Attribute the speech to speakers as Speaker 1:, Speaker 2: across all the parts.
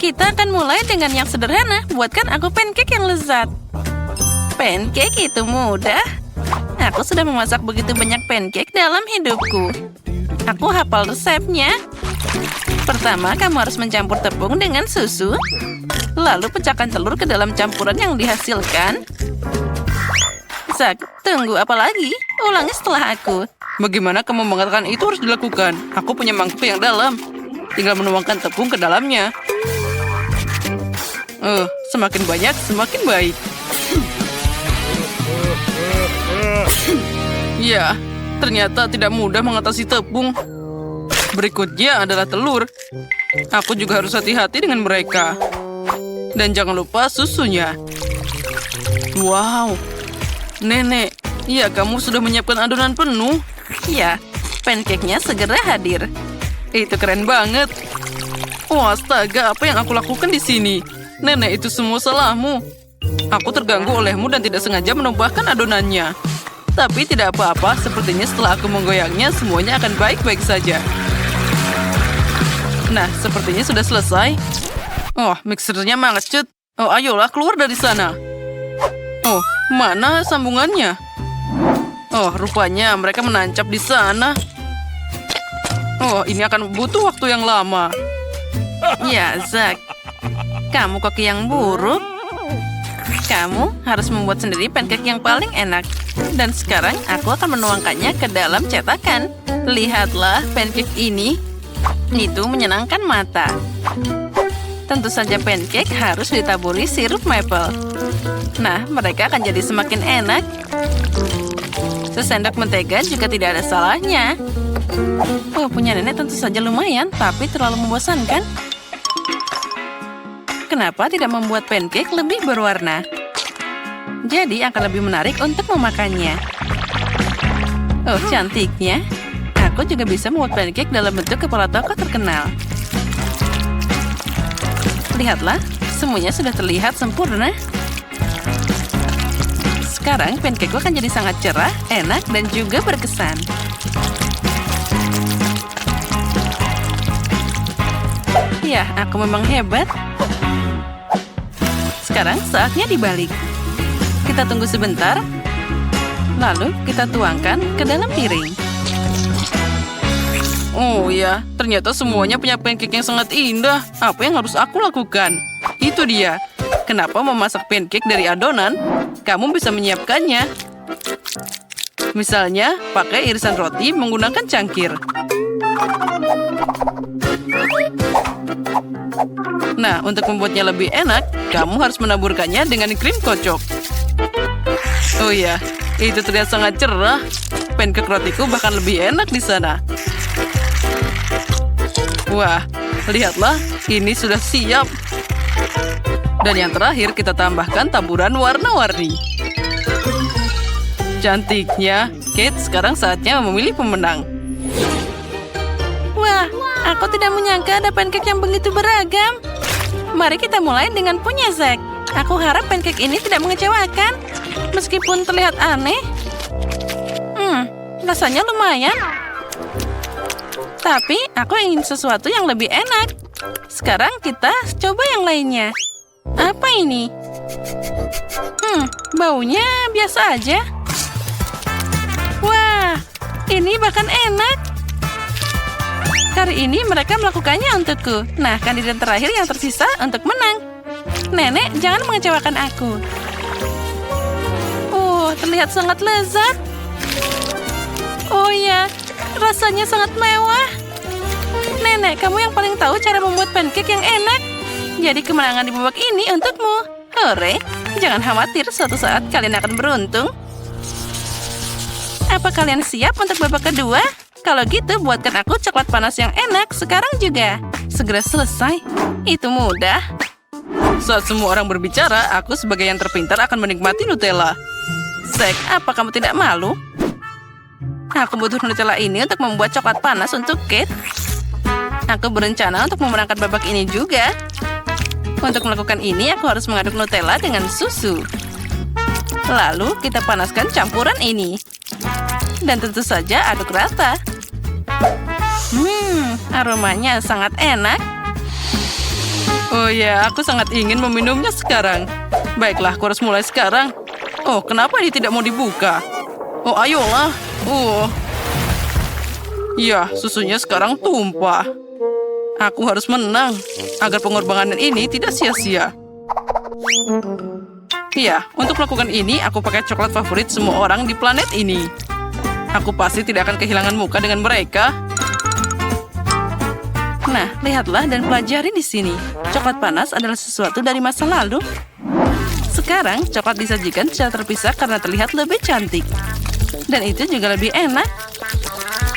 Speaker 1: Kita akan mulai dengan yang sederhana. Buatkan aku pancake yang lezat. Pancake itu mudah. Aku sudah memasak begitu banyak pancake dalam hidupku. Aku hafal resepnya. Pertama, kamu harus mencampur tepung dengan susu. Lalu pecahkan telur ke dalam campuran yang dihasilkan. Zack, tunggu apa lagi? Ulangi setelah aku.
Speaker 2: Bagaimana kamu mengatakan itu harus dilakukan? Aku punya mangkuk yang dalam. Tinggal menuangkan tepung ke dalamnya. Semakin banyak, semakin baik. Ya, ternyata tidak mudah mengatasi tepung. Berikutnya adalah telur. Aku juga harus hati-hati dengan mereka. Dan jangan lupa susunya. Wow. Nenek, ya kamu sudah menyiapkan adonan penuh.
Speaker 1: Ya, pancake-nya segera hadir.
Speaker 2: Itu keren banget. Oh, astaga, apa yang aku lakukan di sini? Nenek, itu semua salahmu. Aku terganggu olehmu dan tidak sengaja menumpahkan adonannya. Tapi tidak apa-apa, sepertinya setelah aku menggoyangnya, semuanya akan baik-baik saja. Nah, sepertinya sudah selesai. Oh, mixernya mangecut. Oh, ayolah keluar dari sana. Oh, mana sambungannya? Oh, rupanya mereka menancap di sana. Oh, ini akan butuh waktu yang lama.
Speaker 1: Ya, Zack. Kamu koki yang buruk. Kamu harus membuat sendiri pancake yang paling enak. Dan sekarang aku akan menuangkannya ke dalam cetakan. Lihatlah pancake ini. Itu menyenangkan mata. Tentu saja pancake harus ditaburi sirup maple. Nah, mereka akan jadi semakin enak. Sesendok mentega juga tidak ada salahnya. Oh, punya nenek tentu saja lumayan, tapi terlalu membosankan. Kenapa tidak membuat pancake lebih berwarna? Jadi akan lebih menarik untuk memakannya. Oh, cantiknya. Aku juga bisa membuat pancake dalam bentuk kepala tokoh terkenal. Lihatlah, semuanya sudah terlihat sempurna. Sekarang pancake-ku akan jadi sangat cerah, enak, dan juga berkesan. Ya, aku memang hebat. Sekarang saatnya dibalik. Kita tunggu sebentar. Lalu kita tuangkan ke dalam piring.
Speaker 2: Oh ya, ternyata semuanya punya pancake yang sangat indah. Apa yang harus aku lakukan? Itu dia. Kenapa memasak pancake dari adonan? Kamu bisa menyiapkannya. Misalnya, pakai irisan roti menggunakan cangkir. Nah, untuk membuatnya lebih enak, kamu harus menaburkannya dengan krim kocok. Oh ya, itu terlihat sangat cerah. Pancake rotiku bahkan lebih enak di sana. Wah, lihatlah, ini sudah siap. Dan yang terakhir, kita tambahkan taburan warna-warni. Cantiknya. Kate, sekarang saatnya memilih pemenang.
Speaker 1: Wah, aku tidak menyangka ada pancake yang begitu beragam. Mari kita mulai dengan punya Zack. Aku harap pancake ini tidak mengecewakan. Meskipun terlihat aneh. Rasanya lumayan. Tapi aku ingin sesuatu yang lebih enak. Sekarang kita coba yang lainnya. Apa ini? Baunya biasa aja. Wah, ini bahkan enak. Kali ini mereka melakukannya untukku. Nah, kandidat terakhir yang tersisa untuk menang. Nenek, jangan mengecewakan aku. Oh, terlihat sangat lezat. Oh ya, rasanya sangat mewah. Nenek, kamu yang paling tahu cara membuat pancake yang enak. Jadi kemenangan di babak ini untukmu. Hore, jangan khawatir, suatu saat kalian akan beruntung. Apa kalian siap untuk babak kedua? Kalau gitu, buatkan aku coklat panas yang enak sekarang juga. Segera selesai. Itu mudah.
Speaker 2: Saat semua orang berbicara, aku sebagai yang terpintar akan menikmati Nutella.
Speaker 1: Zack, apa kamu tidak malu? Aku butuh Nutella ini untuk membuat coklat panas untuk Kate. Aku berencana untuk memenangkan babak ini juga. Untuk melakukan ini, aku harus mengaduk Nutella dengan susu. Lalu, kita panaskan campuran ini. Dan tentu saja aduk rata. Aromanya sangat enak.
Speaker 2: Oh ya, aku sangat ingin meminumnya sekarang. Baiklah, aku harus mulai sekarang. Oh, kenapa ini tidak mau dibuka? Oh, ayolah. Oh. Ya, susunya sekarang tumpah. Aku harus menang agar pengorbanan ini tidak sia-sia. Ya, untuk melakukan ini, aku pakai coklat favorit semua orang di planet ini. Aku pasti tidak akan kehilangan muka dengan mereka.
Speaker 1: Nah, lihatlah dan pelajari di sini. Coklat panas adalah sesuatu dari masa lalu. Sekarang, coklat disajikan secara terpisah karena terlihat lebih cantik. Dan itu juga lebih enak.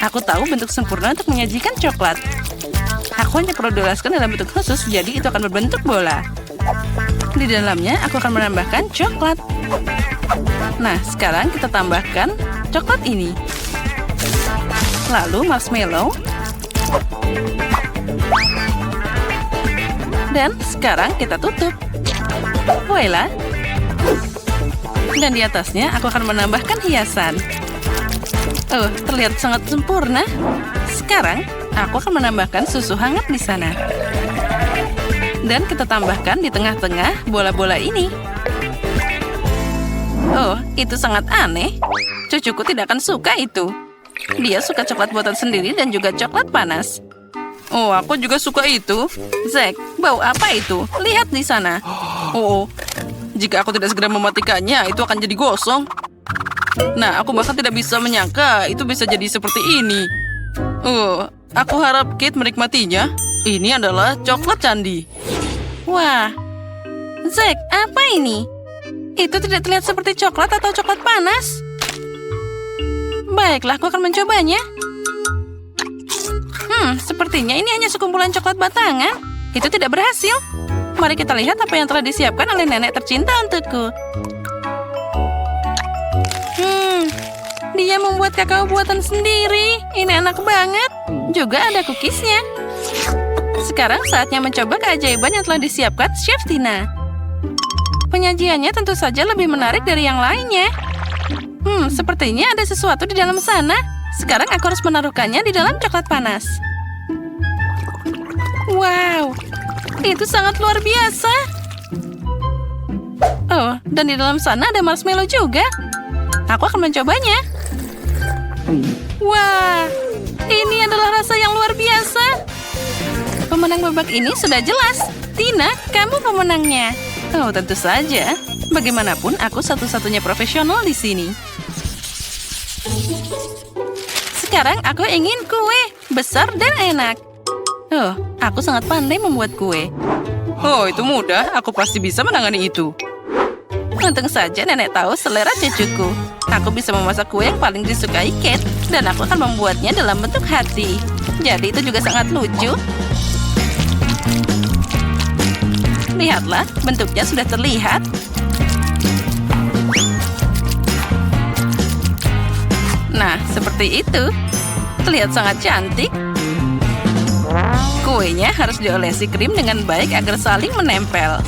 Speaker 1: Aku tahu bentuk sempurna untuk menyajikan coklat. Aku hanya perlu dioleskan dalam bentuk khusus, jadi itu akan berbentuk bola. Di dalamnya, aku akan menambahkan coklat. Nah, sekarang kita tambahkan coklat ini. Lalu marshmallow. Dan sekarang kita tutup. Voila. Dan di atasnya aku akan menambahkan hiasan. Oh, terlihat sangat sempurna. Sekarang aku akan menambahkan susu hangat di sana. Dan kita tambahkan di tengah-tengah bola-bola ini. Oh, itu sangat aneh. Cucuku tidak akan suka itu. Dia suka coklat buatan sendiri dan juga coklat panas.
Speaker 2: Oh, aku juga suka itu.
Speaker 1: Zack, bau apa itu? Lihat di sana.
Speaker 2: Oh, jika aku tidak segera mematikannya, itu akan jadi gosong. Nah, aku bahkan tidak bisa menyangka itu bisa jadi seperti ini. Oh, aku harap Kate menikmatinya. Ini adalah coklat candi.
Speaker 1: Wah, Zack, apa ini? Itu tidak terlihat seperti coklat atau coklat panas. Baiklah, aku akan mencobanya. Sepertinya ini hanya sekumpulan coklat batangan. Itu tidak berhasil. Mari kita lihat apa yang telah disiapkan oleh nenek tercinta untukku. Dia membuat kakao buatan sendiri. Ini enak banget. Juga ada cookiesnya. Sekarang saatnya mencoba keajaiban yang telah disiapkan Chef Tina. Penyajiannya tentu saja lebih menarik dari yang lainnya. Sepertinya ada sesuatu di dalam sana. Sekarang aku harus menaruhkannya di dalam coklat panas. Wow, itu sangat luar biasa. Oh, dan di dalam sana ada marshmallow juga. Aku akan mencobanya. Wah, ini adalah rasa yang luar biasa. Pemenang babak ini sudah jelas. Tina, kamu pemenangnya. Oh, tentu saja. Bagaimanapun, aku satu-satunya profesional di sini. Sekarang aku ingin kue besar dan enak. Oh, aku sangat pandai membuat kue.
Speaker 2: Oh, itu mudah. Aku pasti bisa menangani itu.
Speaker 1: Untung saja nenek tahu selera cucuku. Aku bisa memasak kue yang paling disukai Kate, dan aku akan membuatnya dalam bentuk hati. Jadi itu juga sangat lucu. Lihatlah, bentuknya sudah terlihat. Nah, seperti itu. Terlihat sangat cantik. Kuenya harus diolesi krim dengan baik agar saling menempel.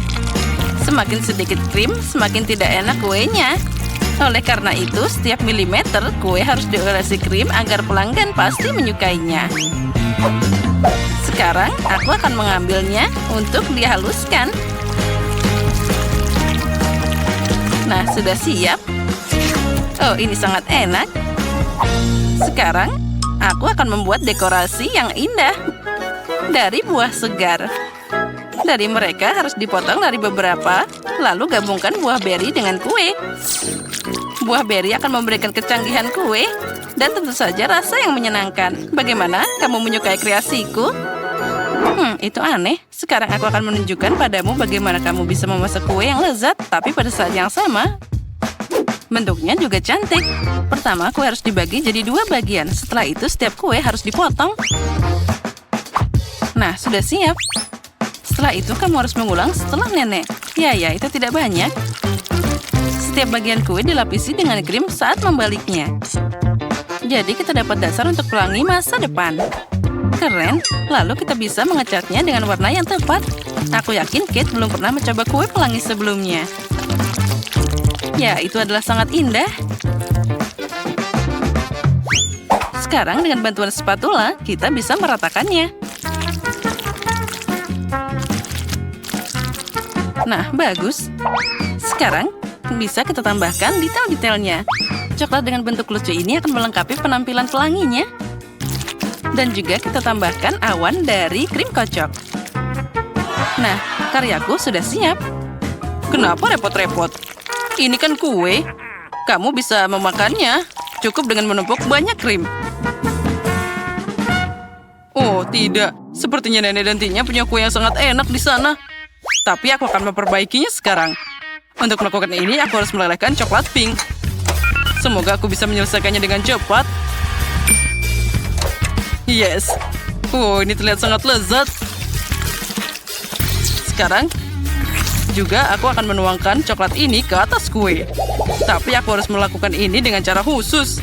Speaker 1: Semakin sedikit krim, semakin tidak enak kuenya. Oleh karena itu, setiap milimeter kue harus diolesi krim agar pelanggan pasti menyukainya. Sekarang, aku akan mengambilnya untuk dihaluskan. Nah, sudah siap. Oh, ini sangat enak. Sekarang, aku akan membuat dekorasi yang indah dari buah segar. Dari mereka harus dipotong dari beberapa, lalu gabungkan buah beri dengan kue. Buah beri akan memberikan kecanggihan kue, dan tentu saja rasa yang menyenangkan. Bagaimana? Kamu menyukai kreasiku? Itu aneh. Sekarang aku akan menunjukkan padamu bagaimana kamu bisa memasak kue yang lezat, tapi pada saat yang sama. Bentuknya juga cantik. Pertama, kue harus dibagi jadi 2 bagian. Setelah itu, setiap kue harus dipotong. Nah, sudah siap. Setelah itu, kamu harus mengulang setelah nenek. Ya, itu tidak banyak. Setiap bagian kue dilapisi dengan krim saat membaliknya. Jadi, kita dapat dasar untuk pelangi masa depan. Keren. Lalu kita bisa mengecatnya dengan warna yang tepat. Aku yakin Kate belum pernah mencoba kue pelangi sebelumnya. Ya, itu adalah sangat indah. Sekarang dengan bantuan spatula, kita bisa meratakannya. Nah, bagus. Sekarang, bisa kita tambahkan detail-detailnya. Coklat dengan bentuk lucu ini akan melengkapi penampilan pelanginya. Dan juga kita tambahkan awan dari krim kocok. Nah, karyaku sudah siap.
Speaker 2: Kenapa repot-repot? Ini kan kue. Kamu bisa memakannya. Cukup dengan menumpuk banyak krim. Oh, tidak. Sepertinya nenek dan Tinya punya kue yang sangat enak di sana. Tapi aku akan memperbaikinya sekarang. Untuk melakukan ini, aku harus melelehkan coklat pink. Semoga aku bisa menyelesaikannya dengan cepat. Yes. Oh, ini terlihat sangat lezat. Sekarang, juga aku akan menuangkan coklat ini ke atas kue. Tapi aku harus melakukan ini dengan cara khusus.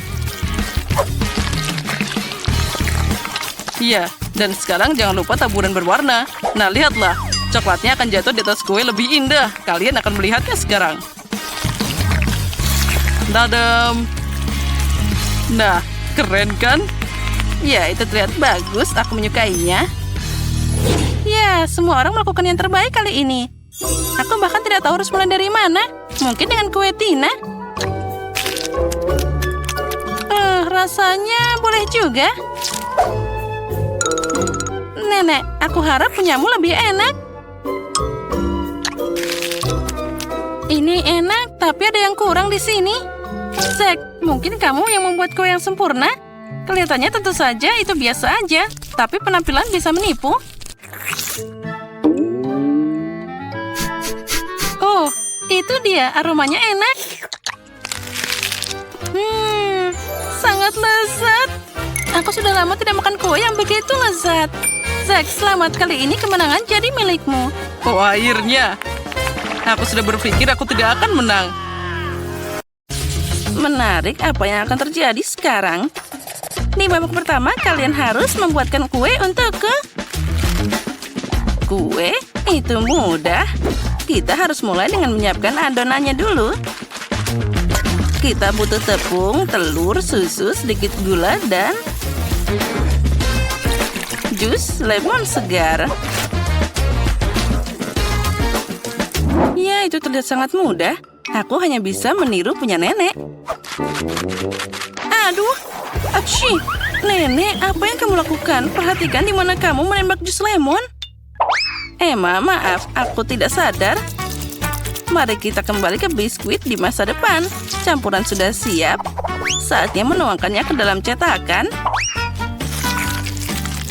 Speaker 2: Iya, dan sekarang jangan lupa taburan berwarna. Nah, lihatlah. Coklatnya akan jatuh di atas kue lebih indah. Kalian akan melihatnya sekarang. Tadam! Nah, keren kan?
Speaker 1: Ya, itu terlihat bagus. Aku menyukainya. Ya, semua orang melakukan yang terbaik kali ini. Aku bahkan tidak tahu harus mulai dari mana. Mungkin dengan kue Tina. Rasanya boleh juga. Nenek, aku harap punyamu lebih enak. Ini enak, tapi ada yang kurang di sini. Zack, mungkin kamu yang membuat kue yang sempurna? Kelihatannya tentu saja itu biasa aja, tapi penampilan bisa menipu. Oh, itu dia, aromanya enak. Sangat lezat. Aku sudah lama tidak makan kue yang begitu lezat. Zack, selamat, kali ini kemenangan jadi milikmu.
Speaker 2: Oh, akhirnya. Aku sudah berpikir aku tidak akan menang.
Speaker 1: Menarik apa yang akan terjadi sekarang. Di babak pertama, kalian harus membuatkan kue untukku. Kue? Itu mudah. Kita harus mulai dengan menyiapkan adonannya dulu. Kita butuh tepung, telur, susu, sedikit gula, dan jus lemon segar. Ya, itu terlihat sangat mudah. Aku hanya bisa meniru punya nenek. Aduh, aci. Nenek, apa yang kamu lakukan? Perhatikan di mana kamu menembak jus lemon. Emma, maaf, aku tidak sadar. Mari kita kembali ke biskuit di masa depan. Campuran sudah siap. Saatnya menuangkannya ke dalam cetakan.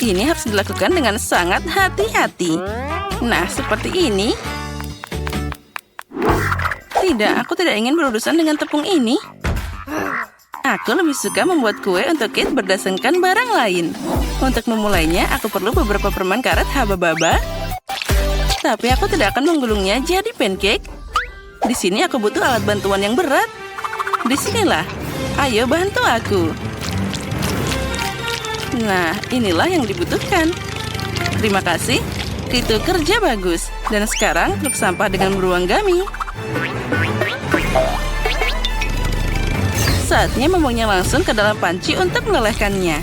Speaker 1: Ini harus dilakukan dengan sangat hati-hati. Nah, seperti ini. Tidak, aku tidak ingin berurusan dengan tepung ini. Aku lebih suka membuat kue untuk Kate berdasarkan barang lain. Untuk memulainya, aku perlu beberapa permen karet haba-baba. Tapi aku tidak akan menggulungnya jadi pancake. Di sini aku butuh alat bantuan yang berat. Disinilah. Ayo bantu aku. Nah, inilah yang dibutuhkan. Terima kasih. Itu kerja bagus. Dan sekarang truk sampah dengan beruang gami. Saatnya membuangnya langsung ke dalam panci untuk melelehkannya.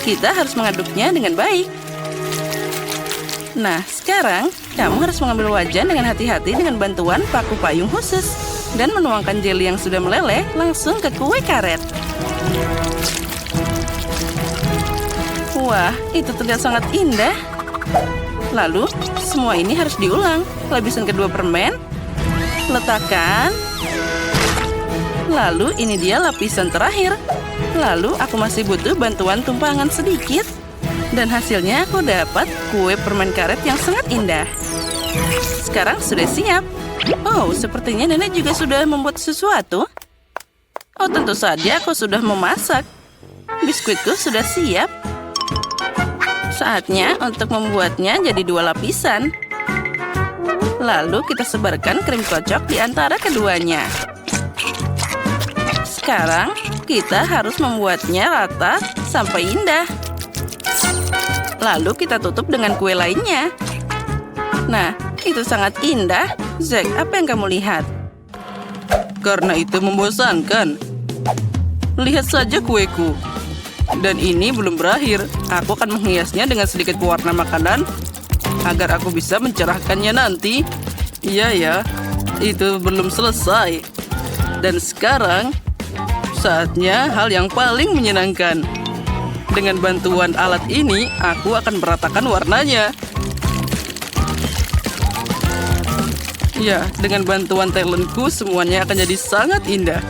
Speaker 1: Kita harus mengaduknya dengan baik. Nah, sekarang kamu harus mengambil wajan dengan hati-hati dengan bantuan paku payung khusus. Dan menuangkan jelly yang sudah meleleh langsung ke kue karet. Wah, itu terlihat sangat indah. Lalu, semua ini harus diulang. Lapisan kedua permen. Letakkan. Lalu, ini dia lapisan terakhir. Lalu, aku masih butuh bantuan tumpangan sedikit. Dan hasilnya aku dapat kue permen karet yang sangat indah. Sekarang sudah siap. Oh, sepertinya nenek juga sudah membuat sesuatu. Oh, tentu saja aku sudah memasak. Biskuitku sudah siap. Saatnya untuk membuatnya jadi 2 lapisan. Lalu kita sebarkan krim kocok di antara keduanya. Sekarang kita harus membuatnya rata sampai indah. Lalu kita tutup dengan kue lainnya. Nah, itu sangat indah. Zack, apa yang kamu lihat?
Speaker 2: Karena itu membosankan. Lihat saja kueku. Dan ini belum berakhir. Aku akan menghiasnya dengan sedikit pewarna makanan. agar aku bisa mencerahkannya nanti. Iya ya, itu belum selesai. Dan sekarang, saatnya hal yang paling menyenangkan. Dengan bantuan alat ini, aku akan meratakan warnanya. Ya, dengan bantuan talentku, semuanya akan jadi sangat indah.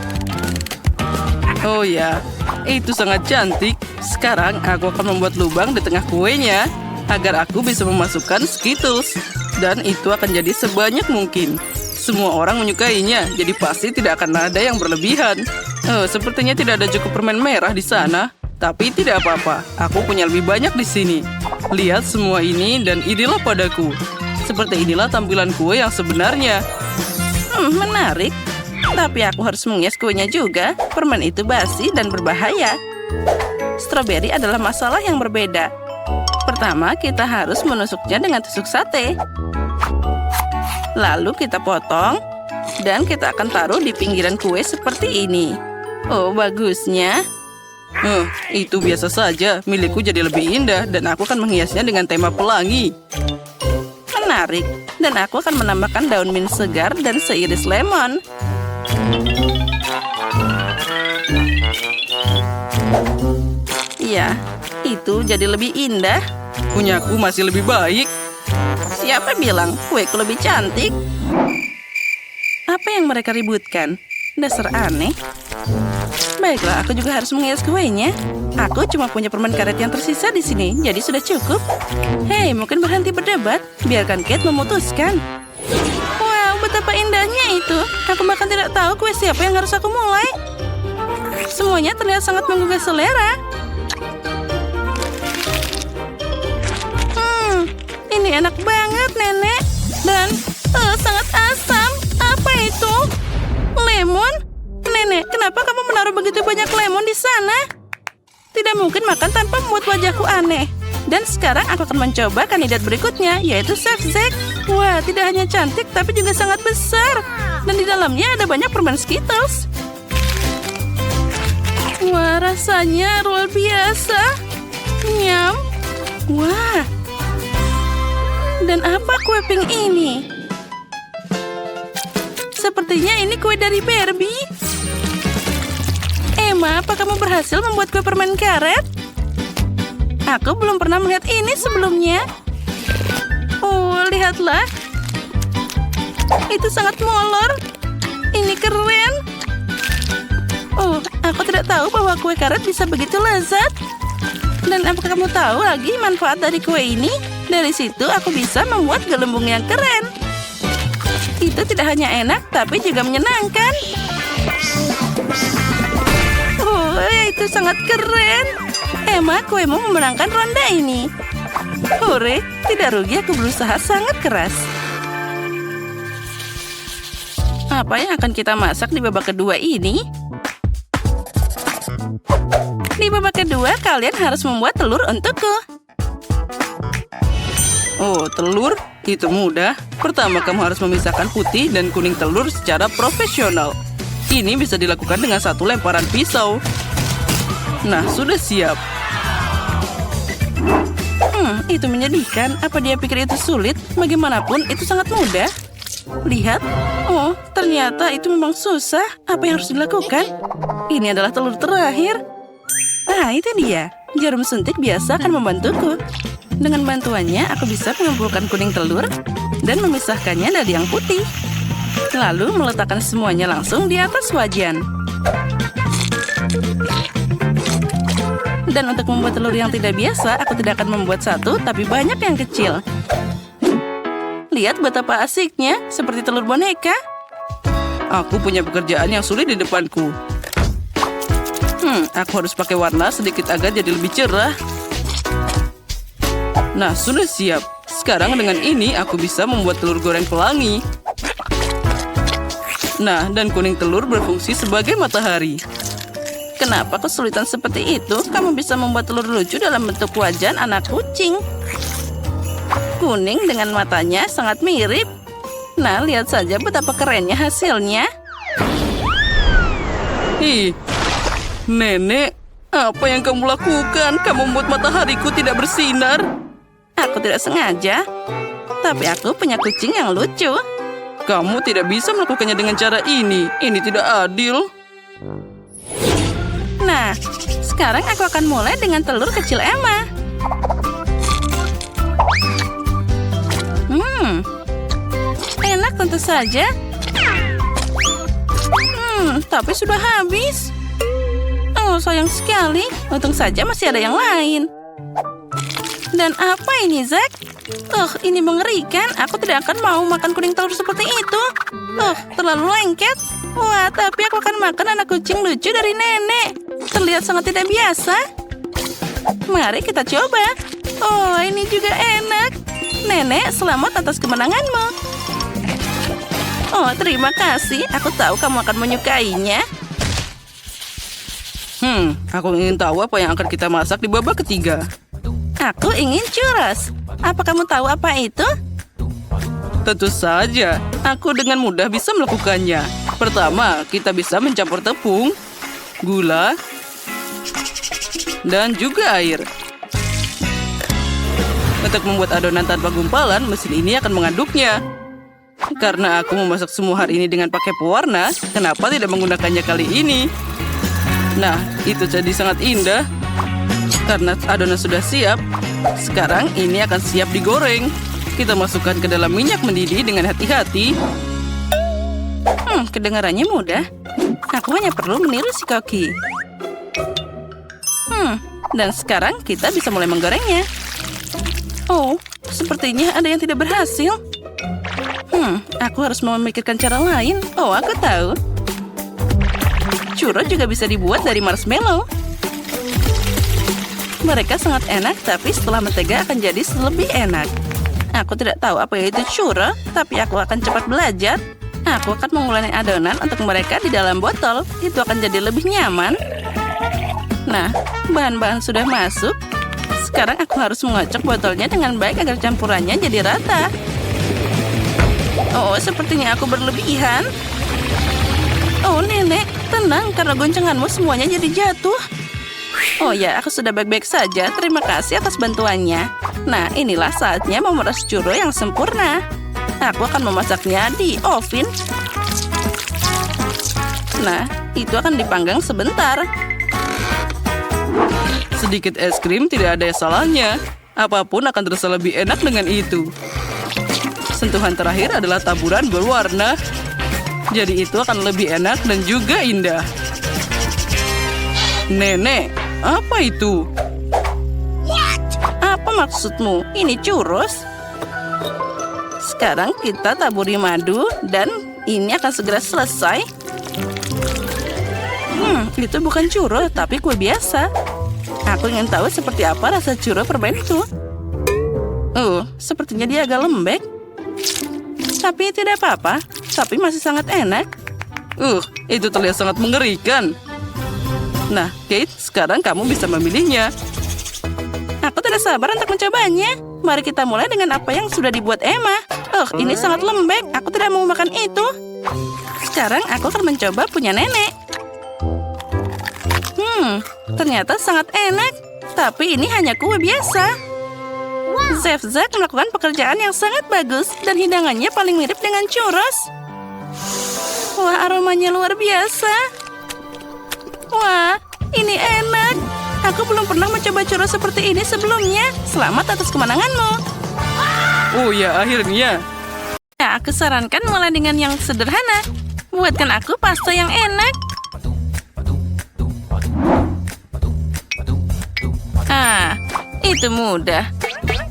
Speaker 2: Oh ya, itu sangat cantik. Sekarang aku akan membuat lubang di tengah kuenya agar aku bisa memasukkan Skittles. Dan itu akan jadi sebanyak mungkin. Semua orang menyukainya, jadi pasti tidak akan ada yang berlebihan. Oh, sepertinya tidak ada cukup permen merah di sana. Tapi tidak apa-apa, aku punya lebih banyak di sini. Lihat semua ini dan inilah padaku. Seperti inilah tampilan kue yang sebenarnya.
Speaker 1: Menarik. Tapi aku harus menghias kuenya juga. Permen itu basi dan berbahaya. Stroberi adalah masalah yang berbeda. Pertama, kita harus menusuknya dengan tusuk sate. Lalu kita potong. Dan kita akan taruh di pinggiran kue seperti ini. Oh, bagusnya.
Speaker 2: Itu biasa saja. Milikku jadi lebih indah dan aku akan menghiasnya dengan tema pelangi.
Speaker 1: Menarik. Dan aku akan menambahkan daun mint segar dan seiris lemon. Ya, itu jadi lebih indah.
Speaker 2: Punyaku masih lebih baik.
Speaker 1: Siapa bilang kueku lebih cantik? Apa yang mereka ributkan? Dasar aneh. Baiklah, aku juga harus menghias kuenya. Aku cuma punya permen karet yang tersisa di sini, jadi sudah cukup. Hei, mungkin berhenti berdebat. Biarkan Kate memutuskan. Wow, betapa indahnya itu. Aku bahkan tidak tahu kue siapa yang harus aku mulai. Semuanya terlihat sangat menggugah selera. Ini enak banget, Nenek. Dan sangat asam. Apa itu? Lemon? Nenek, kenapa kamu menaruh begitu banyak lemon di sana? Tidak mungkin makan tanpa membuat wajahku aneh. Dan sekarang aku akan mencoba kandidat berikutnya, yaitu Chef Zack. Wah, tidak hanya cantik, tapi juga sangat besar. Dan di dalamnya ada banyak permen Skittles. Wah, rasanya luar biasa. Nyam. Wah. Dan apa kue pink ini? Sepertinya ini kue dari Barbie. Emma, apa kamu berhasil membuat kue permen karet? Aku belum pernah melihat ini sebelumnya. Oh, lihatlah. Itu sangat molor. Ini keren. Oh, aku tidak tahu bahwa kue karet bisa begitu lezat. Dan apakah kamu tahu lagi manfaat dari kue ini? Dari situ aku bisa membuat gelembung yang keren. Itu tidak hanya enak, tapi juga menyenangkan. Oh, itu sangat keren. Emma, kuemu memenangkan ronde ini. Hore, tidak rugi aku berusaha sangat keras. Apa yang akan kita masak di babak kedua ini? Di babak kedua, kalian harus membuat telur untukku.
Speaker 2: Oh, telur? Itu mudah. Pertama, kamu harus memisahkan putih dan kuning telur secara profesional. Ini bisa dilakukan dengan satu lemparan pisau. Nah, sudah siap.
Speaker 1: Itu menyedihkan. Apa dia pikir itu sulit? Bagaimanapun, itu sangat mudah. Lihat. Oh, ternyata itu memang susah. Apa yang harus dilakukan? Ini adalah telur terakhir. Ah, itu dia. Jarum suntik biasa akan membantuku. Dengan bantuannya, aku bisa mengumpulkan kuning telur dan memisahkannya dari yang putih. Lalu meletakkan semuanya langsung di atas wajan. Dan untuk membuat telur yang tidak biasa, aku tidak akan membuat satu, tapi banyak yang kecil. Lihat betapa asiknya, seperti telur boneka.
Speaker 2: Aku punya pekerjaan yang sulit di depanku. Aku harus pakai warna sedikit agar jadi lebih cerah. Nah, sudah siap. Sekarang dengan ini aku bisa membuat telur goreng pelangi. Nah, dan kuning telur berfungsi sebagai matahari.
Speaker 1: Kenapa kesulitan seperti itu? Kamu bisa membuat telur lucu dalam bentuk wajan anak kucing. Kuning dengan matanya sangat mirip. Nah, lihat saja betapa kerennya hasilnya.
Speaker 2: Nenek, apa yang kamu lakukan? Kamu membuat matahariku tidak bersinar.
Speaker 1: Aku tidak sengaja. Tapi aku punya kucing yang lucu.
Speaker 2: Kamu tidak bisa melakukannya dengan cara ini. Ini tidak adil.
Speaker 1: Nah, sekarang aku akan mulai dengan telur kecil Emma. Enak tentu saja. Tapi sudah habis. Oh, sayang sekali. Untung saja masih ada yang lain. Dan apa ini, Zack? Ini mengerikan. Aku tidak akan mau makan kuning telur seperti itu. Terlalu lengket. Wah, tapi aku akan makan anak kucing lucu dari nenek. Terlihat sangat tidak biasa. Mari kita coba. Oh, ini juga enak. Nenek, selamat atas kemenanganmu. Oh, terima kasih. Aku tahu kamu akan menyukainya.
Speaker 2: Aku ingin tahu apa yang akan kita masak di babak ketiga.
Speaker 1: Aku ingin churros. Apa kamu tahu apa itu?
Speaker 2: Tentu saja, aku dengan mudah bisa melakukannya. Pertama, kita bisa mencampur tepung, gula, dan juga air. Untuk membuat adonan tanpa gumpalan, mesin ini akan mengaduknya. Karena aku memasak semua hari ini dengan pakai pewarna, kenapa tidak menggunakannya kali ini? Nah, itu jadi sangat indah. Karena adonan sudah siap, sekarang ini akan siap digoreng. Kita masukkan ke dalam minyak mendidih dengan hati-hati.
Speaker 1: Kedengarannya mudah. Aku hanya perlu meniru si Koki. Dan sekarang kita bisa mulai menggorengnya. Oh, sepertinya ada yang tidak berhasil. Aku harus memikirkan cara lain. Oh, aku tahu. Churro juga bisa dibuat dari marshmallow. Mereka sangat enak, tapi setelah mentega akan jadi lebih enak. Aku tidak tahu apa itu churro, tapi aku akan cepat belajar. Aku akan mengulangin adonan untuk mereka di dalam botol. Itu akan jadi lebih nyaman. Nah, bahan-bahan sudah masuk. Sekarang aku harus mengocok botolnya dengan baik agar campurannya jadi rata. Oh, sepertinya aku berlebihan. Oh, nenek, tenang karena goncanganmu semuanya jadi jatuh. Oh ya, aku sudah baik-baik saja. Terima kasih atas bantuannya. Nah, inilah saatnya memeras churro yang sempurna. Aku akan memasaknya di oven. Nah, itu akan dipanggang sebentar.
Speaker 2: Sedikit es krim tidak ada salahnya. Apapun akan terasa lebih enak dengan itu. Sentuhan terakhir adalah taburan berwarna. Jadi itu akan lebih enak dan juga indah. Nenek, apa itu?
Speaker 1: Apa maksudmu? Ini churros? Sekarang kita taburi madu dan ini akan segera selesai. Itu bukan churro, tapi kue biasa. Aku ingin tahu seperti apa rasa churro permen itu. Sepertinya dia agak lembek. Tapi tidak apa-apa, tapi masih sangat enak.
Speaker 2: Itu terlihat sangat mengerikan. Nah, Kate, sekarang kamu bisa memilihnya.
Speaker 1: Aku tidak sabar untuk mencobanya. Mari kita mulai dengan apa yang sudah dibuat Emma. Ini sangat lembek. Aku tidak mau makan itu. Sekarang aku akan mencoba punya nenek. Ternyata sangat enak. Tapi ini hanya kue biasa. Chef Zack melakukan pekerjaan yang sangat bagus. Dan hidangannya paling mirip dengan churros. Wah, aromanya luar biasa. Wah, ini enak. Aku belum pernah mencoba churros seperti ini sebelumnya. Selamat atas kemenanganmu.
Speaker 2: Oh ya, akhirnya.
Speaker 1: Ya, aku sarankan mulai dengan yang sederhana. Buatkan aku pasta yang enak. Itu mudah.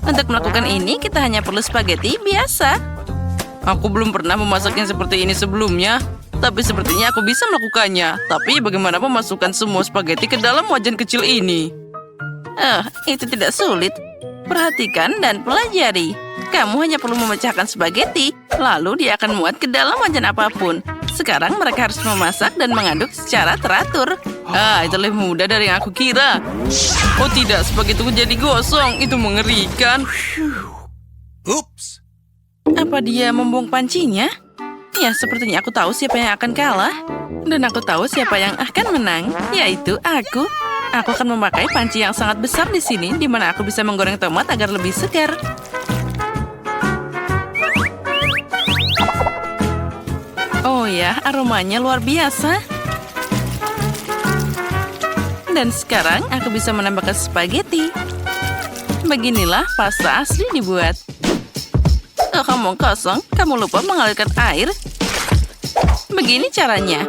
Speaker 1: Untuk melakukan ini, kita hanya perlu spaghetti biasa.
Speaker 2: Aku belum pernah memasaknya seperti ini sebelumnya. Tapi sepertinya aku bisa melakukannya. Tapi bagaimana memasukkan semua spaghetti ke dalam wajan kecil ini?
Speaker 1: Itu tidak sulit. Perhatikan dan pelajari. Kamu hanya perlu memecahkan spaghetti, lalu dia akan muat ke dalam wajan apapun. Sekarang mereka harus memasak dan mengaduk secara teratur.
Speaker 2: Itu lebih mudah dari yang aku kira. Oh tidak, spaghettiku jadi gosong. Itu mengerikan.
Speaker 3: Oops.
Speaker 1: Apa dia membuang pancinya? Ya, sepertinya aku tahu siapa yang akan kalah. Dan aku tahu siapa yang akan menang, yaitu aku. Aku akan memakai panci yang sangat besar di sini, di mana aku bisa menggoreng tomat agar lebih segar. Oh ya, aromanya luar biasa. Dan sekarang aku bisa menambahkan spaghetti. Beginilah pasta asli dibuat. Oh, kamu kosong, kamu lupa mengalirkan air. Begini caranya.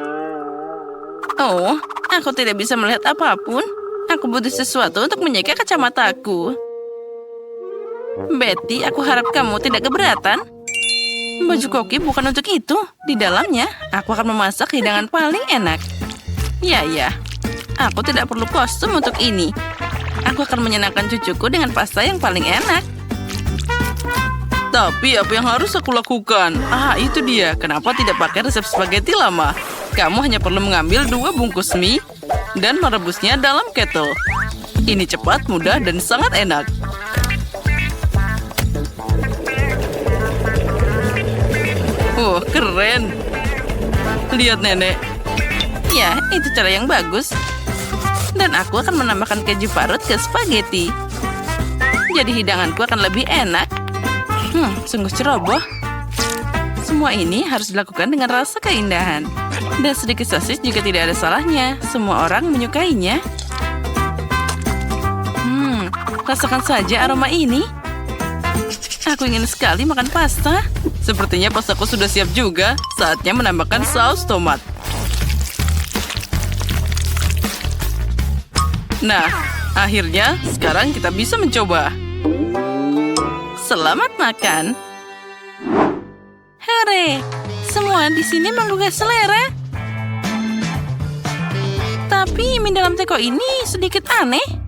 Speaker 1: Oh, aku tidak bisa melihat apapun. Aku butuh sesuatu untuk menjaga kacamataku. Betty, aku harap kamu tidak keberatan. Baju koki bukan untuk itu. Di dalamnya, aku akan memasak hidangan paling enak. Ya, aku tidak perlu kostum untuk ini. Aku akan menyenangkan cucuku dengan pasta yang paling enak.
Speaker 2: Tapi apa yang harus aku lakukan? Itu dia. Kenapa tidak pakai resep spaghetti lama? Kamu hanya perlu mengambil 2 bungkus mie dan merebusnya dalam kettle. Ini cepat, mudah, dan sangat enak. Keren. Lihat, Nenek.
Speaker 1: Ya, itu cara yang bagus. Dan aku akan menambahkan keju parut ke spaghetti. Jadi hidanganku akan lebih enak. Sungguh ceroboh. Semua ini harus dilakukan dengan rasa keindahan. Dan sedikit sosis juga tidak ada salahnya. Semua orang menyukainya. Rasakan saja aroma ini. Aku ingin sekali makan pasta.
Speaker 2: Sepertinya pastaku sudah siap juga. Saatnya menambahkan saus tomat. Nah, akhirnya sekarang kita bisa mencoba.
Speaker 1: Selamat makan. Hore, semua di sini menggugah selera. Tapi mie dalam teko ini sedikit aneh.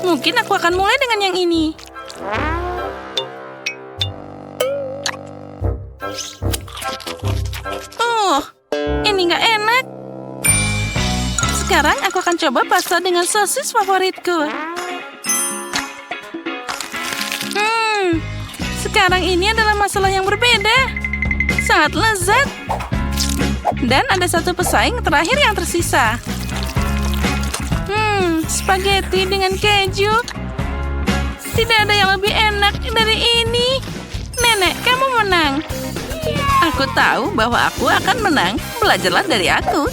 Speaker 1: Mungkin aku akan mulai dengan yang ini. Ini nggak enak. Sekarang aku akan coba pasta dengan sosis favoritku. Sekarang ini adalah masalah yang berbeda. Sangat lezat. Dan ada satu pesaing terakhir yang tersisa. Spaghetti dengan keju. Tidak ada yang lebih enak dari ini. Nenek, kamu menang. Aku tahu bahwa aku akan menang. Belajarlah dari aku.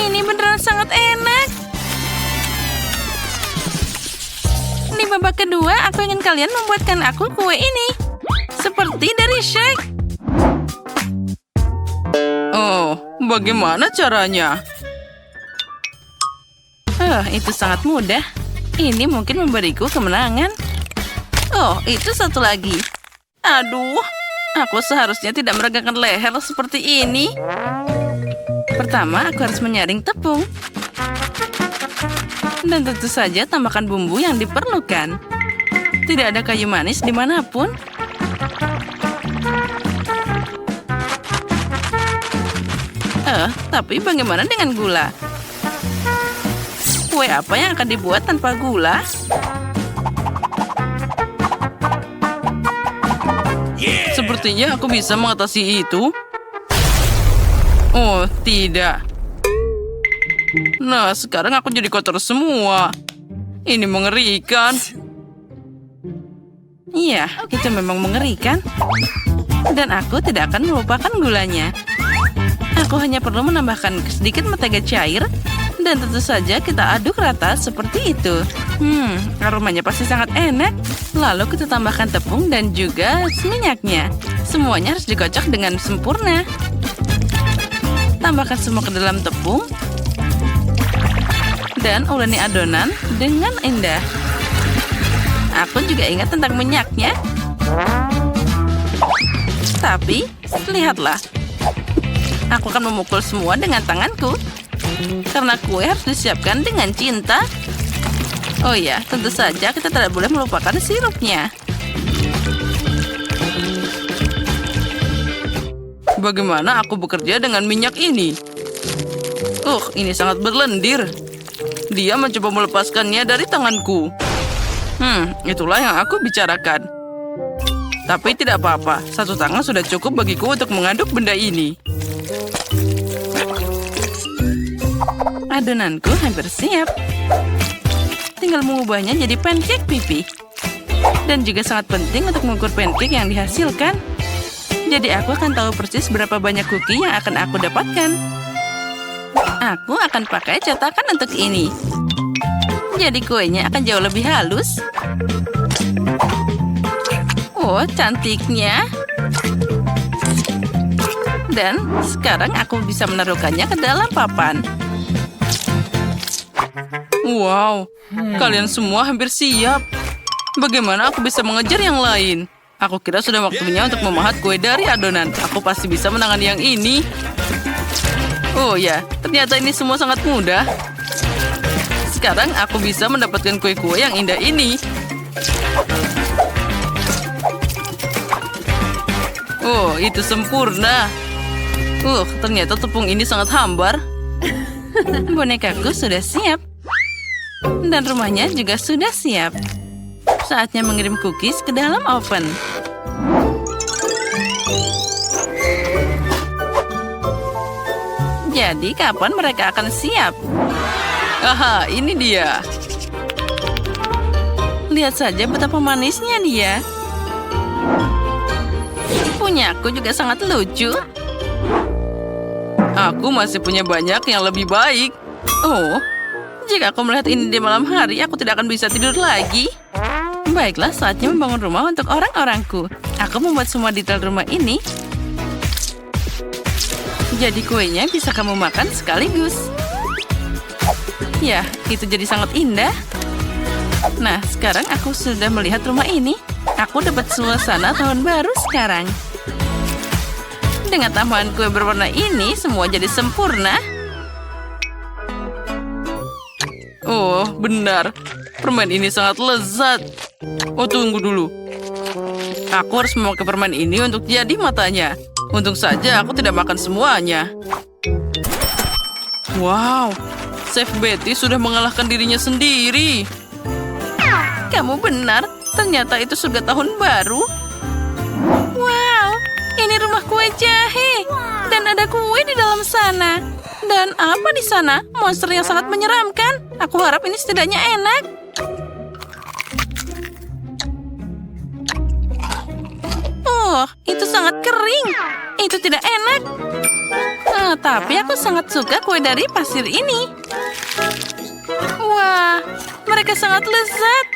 Speaker 1: Ini beneran sangat enak. Di babak kedua, aku ingin kalian membuatkan aku kue ini. Seperti dari Shrek.
Speaker 2: Bagaimana caranya?
Speaker 1: Itu sangat mudah. Ini mungkin memberiku kemenangan. Itu satu lagi. Aduh, aku seharusnya tidak meregangkan leher seperti ini. Pertama, aku harus menyaring tepung. Dan tentu saja tambahkan bumbu yang diperlukan. Tidak ada kayu manis dimanapun. Tapi bagaimana dengan gula? Kue apa yang akan dibuat tanpa gula?
Speaker 2: Sepertinya aku bisa mengatasi itu. Tidak. Nah, sekarang aku jadi kotor semua. Ini mengerikan.
Speaker 1: Iya, itu memang mengerikan. Dan aku tidak akan melupakan gulanya. Aku hanya perlu menambahkan sedikit mentega cair. Dan tentu saja kita aduk rata seperti itu. Aromanya pasti sangat enak. Lalu kita tambahkan tepung dan juga minyaknya. Semuanya harus dikocok dengan sempurna. Tambahkan semua ke dalam tepung. Dan uleni adonan dengan indah. Aku juga ingat tentang minyaknya. Tapi, lihatlah. Aku akan memukul semua dengan tanganku. Karena kue harus disiapkan dengan cinta. Oh ya, tentu saja kita tidak boleh melupakan sirupnya.
Speaker 2: Bagaimana aku bekerja dengan minyak ini? Ini sangat berlendir. Dia mencoba melepaskannya dari tanganku. Itulah yang aku bicarakan. Tapi tidak apa-apa, satu tangan sudah cukup bagiku untuk mengaduk benda ini.
Speaker 1: Adonanku hampir siap. Tinggal mengubahnya jadi pancake pipi. Dan juga sangat penting untuk mengukur pancake yang dihasilkan. Jadi aku akan tahu persis berapa banyak cookie yang akan aku dapatkan. Aku akan pakai cetakan untuk ini. Jadi kuenya akan jauh lebih halus. Oh, cantiknya. Dan sekarang aku bisa menaruhkannya ke dalam papan.
Speaker 2: Wow, kalian semua hampir siap. Bagaimana aku bisa mengejar yang lain? Aku kira sudah waktunya untuk memahat kue dari adonan. Aku pasti bisa menangani yang ini. Oh ya, ternyata ini semua sangat mudah. Sekarang aku bisa mendapatkan kue-kue yang indah ini. Oh, itu sempurna. Ternyata tepung ini sangat hambar.
Speaker 1: Bonekaku sudah siap. Dan rumahnya juga sudah siap. Saatnya mengirim cookies ke dalam oven. Jadi kapan mereka akan siap?
Speaker 2: Aha, ini dia.
Speaker 1: Lihat saja betapa manisnya dia. Punyaku juga sangat lucu.
Speaker 2: Aku masih punya banyak yang lebih baik.
Speaker 1: Oh, jika aku melihat ini di malam hari, aku tidak akan bisa tidur lagi. Baiklah, saatnya membangun rumah untuk orang-orangku. Aku membuat semua detail rumah ini. Jadi kuenya bisa kamu makan sekaligus. Ya, itu jadi sangat indah. Nah, sekarang aku sudah melihat rumah ini. Aku dapat suasana tahun baru sekarang. Dengan tambahan kue berwarna ini, semua jadi sempurna.
Speaker 2: Oh, benar. Permen ini sangat lezat. Oh, tunggu dulu. Aku harus memakai permen ini untuk jadi matanya. Untung saja aku tidak makan semuanya. Wow, Chef Betty sudah mengalahkan dirinya sendiri.
Speaker 1: Kamu benar, ternyata itu surga tahun baru. Wow, ini rumah kue jahe. Dan ada kue di dalam sana. Dan apa di sana? Monster yang sangat menyeramkan. Aku harap ini setidaknya enak. Oh, itu sangat kering. Itu tidak enak. Tapi aku sangat suka kue dari pasir ini. Wah, mereka sangat lezat.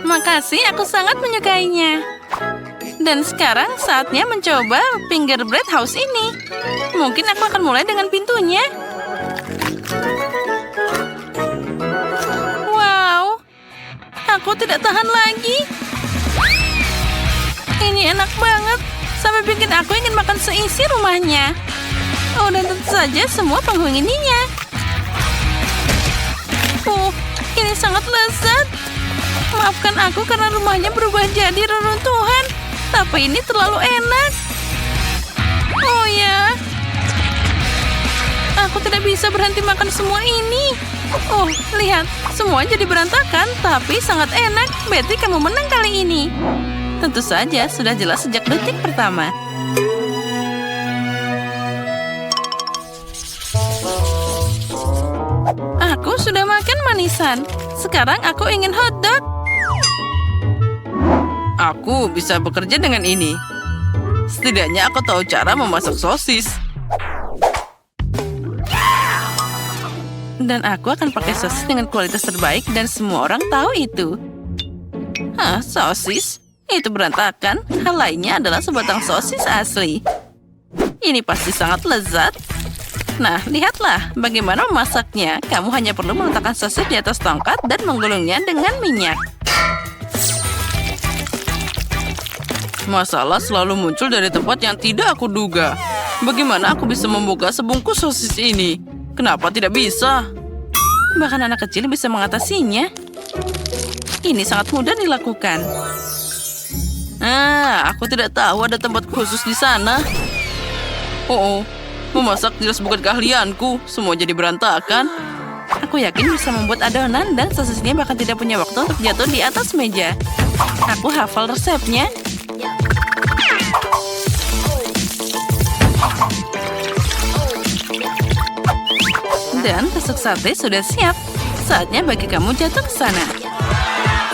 Speaker 1: Makasih, aku sangat menyukainya. Dan sekarang saatnya mencoba fingerbread house ini. Mungkin aku akan mulai dengan pintunya. Wow, aku tidak tahan lagi. Ini enak banget, sampai bikin aku ingin makan seisi rumahnya. Oh, dan tentu saja semua penghuninya. Oh, ini sangat lezat. Maafkan aku karena rumahnya berubah jadi reruntuhan. Tapi ini terlalu enak. Oh ya, aku tidak bisa berhenti makan semua ini. Oh, lihat, semua jadi berantakan, tapi sangat enak. Betty, kamu menang kali ini. Tentu saja, sudah jelas sejak detik pertama. Aku sudah makan manisan. Sekarang aku ingin hotdog.
Speaker 2: Aku bisa bekerja dengan ini. Setidaknya aku tahu cara memasak sosis.
Speaker 1: Dan aku akan pakai sosis dengan kualitas terbaik dan semua orang tahu itu. Hah, sosis? Itu berantakan. Hal lainnya adalah sebatang sosis asli. Ini pasti sangat lezat. Nah, lihatlah bagaimana memasaknya. Kamu hanya perlu meletakkan sosis di atas tongkat dan menggulungnya dengan minyak.
Speaker 2: Masalah selalu muncul dari tempat yang tidak aku duga. Bagaimana aku bisa membuka sebungkus sosis ini? Kenapa tidak bisa?
Speaker 1: Bahkan anak kecil bisa mengatasinya. Ini sangat mudah dilakukan.
Speaker 2: Aku tidak tahu ada tempat khusus di sana. Oh, memasak jelas bukan keahlianku. Semua jadi berantakan.
Speaker 1: Aku yakin bisa membuat adonan dan sosisnya bahkan tidak punya waktu untuk jatuh di atas meja. Aku hafal resepnya. Dan tusuk sate sudah siap. Saatnya bagi kamu jatuh ke sana.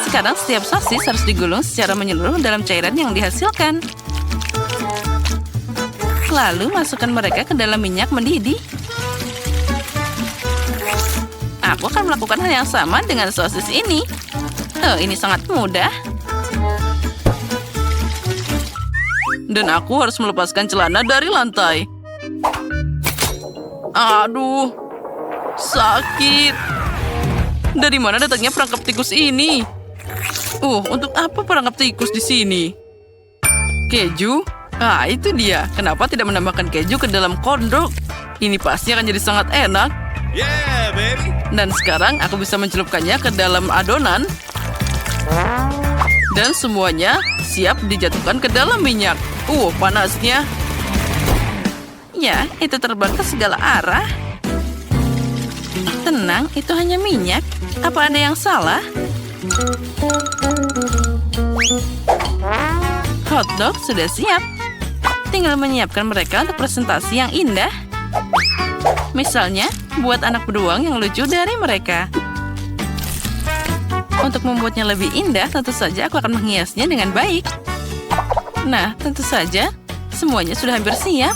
Speaker 1: Sekarang setiap sosis harus digulung secara menyeluruh dalam cairan yang dihasilkan. Lalu masukkan mereka ke dalam minyak mendidih. Aku akan melakukan hal yang sama dengan sosis ini. Oh, ini sangat mudah.
Speaker 2: Dan aku harus melepaskan celana dari lantai. Aduh, sakit. Dari mana datangnya perangkap tikus ini? Untuk apa perangkap tikus di sini? Keju? Ah, itu dia. Kenapa tidak menambahkan keju ke dalam kondok? Ini pasti akan jadi sangat enak.
Speaker 3: Yeah, baby.
Speaker 2: Dan sekarang aku bisa mencelupkannya ke dalam adonan. Dan semuanya siap dijatuhkan ke dalam minyak. Panasnya.
Speaker 1: Ya, itu terbang ke segala arah. Tenang, itu hanya minyak. Apa ada yang salah? Hotdog sudah siap. Tinggal menyiapkan mereka untuk presentasi yang indah. Misalnya, buat anak beruang yang lucu dari mereka. Untuk membuatnya lebih indah, tentu saja aku akan menghiasnya dengan baik. Nah, tentu saja, semuanya sudah hampir siap.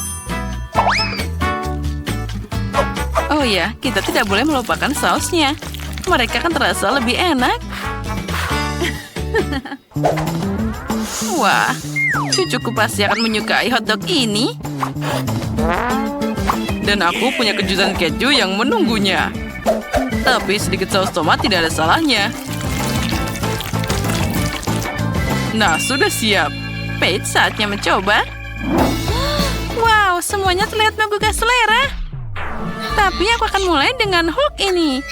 Speaker 1: Oh ya, kita tidak boleh melupakan sausnya. Mereka akan terasa lebih enak. Wah, cucuku pasti akan menyukai hotdog ini.
Speaker 2: Dan aku punya kejutan keju yang menunggunya. Tapi sedikit saus tomat tidak ada salahnya. Nah, sudah siap.
Speaker 1: Paige, saatnya mencoba. Wow, semuanya terlihat menggugah selera. Tapi aku akan mulai dengan Hulk ini.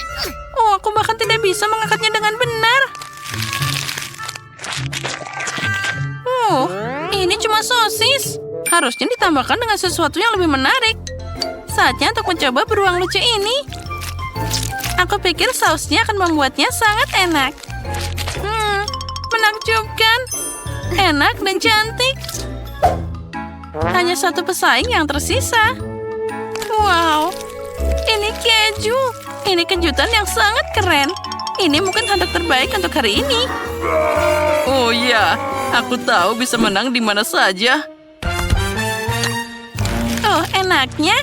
Speaker 1: Aku bahkan tidak bisa mengangkatnya dengan benar. Ini cuma sosis. Harusnya ditambahkan dengan sesuatu yang lebih menarik. Saatnya untuk mencoba beruang lucu ini. Aku pikir sausnya akan membuatnya sangat enak. Menakjubkan. Enak dan cantik. Hanya satu pesaing yang tersisa. Wow, ini keju. Ini kejutan yang sangat keren. Ini mungkin hotdog terbaik untuk hari ini.
Speaker 2: Oh iya, aku tahu bisa menang di mana saja.
Speaker 1: Enaknya.